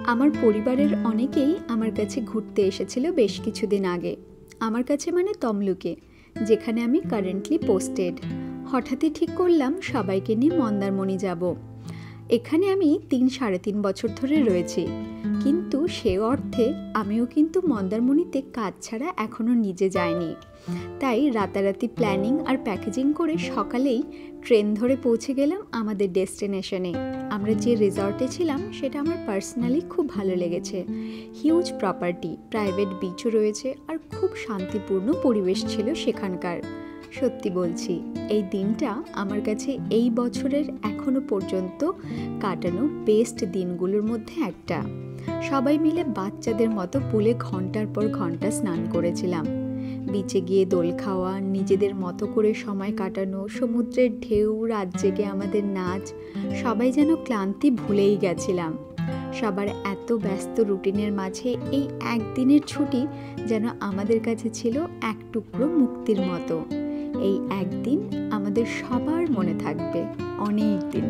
আমার পরিবারের অনেকেই আমার কাছে ঘুরতে এসেছিল বেশ কিছুদিন আগে। আমার কাছে মানে তমলুকে, যেখানে আমি কারেন্টলি পোস্টেড। হঠাৎই ঠিক করলাম সবাইকে নিয়ে মন্দারমণি যাব। এখানে আমি ৩-৩.৫ বছর ধরে রয়েছি, কিন্তু সে অর্থে আমিও কিন্তু মন্দারমণিতে কাজ ছাড়া এখনও নিজে যাইনি। তাই রাতারাতি প্ল্যানিং আর প্যাকেজিং করে সকালেই ট্রেন ধরে পৌঁছে গেলাম আমাদের ডেস্টিনেশনে। আমরা যে রিসর্টে ছিলাম সেটা আমার পার্সোনালি খুব ভালো লেগেছে। হিউজ প্রপার্টি, প্রাইভেট বিচও রয়েছে আর খুব শান্তিপূর্ণ পরিবেশ ছিল সেখানকার। সত্যি বলছি, এই দিনটা আমার কাছে এই বছরের এখনো পর্যন্ত কাটানো বেস্ট দিনগুলোর মধ্যে একটা। সবাই মিলে বাচ্চাদের মতো পুলে ঘন্টার পর ঘন্টা স্নান করেছিলাম। বিচে গিয়ে দোল খাওয়া, নিজেদের মতো করে সময় কাটানো, সমুদ্রের ঢেউ, রাত জেগে আমাদের নাচ, সবাই যেন ক্লান্তি ভুলেই গেছিলাম। সবার এত ব্যস্ত রুটিনের মাঝে এই একদিনের ছুটি যেন আমাদের কাছে ছিল এক টুকরো মুক্তির মতো। এই একদিন আমাদের সবার মনে থাকবে অনেক দিন।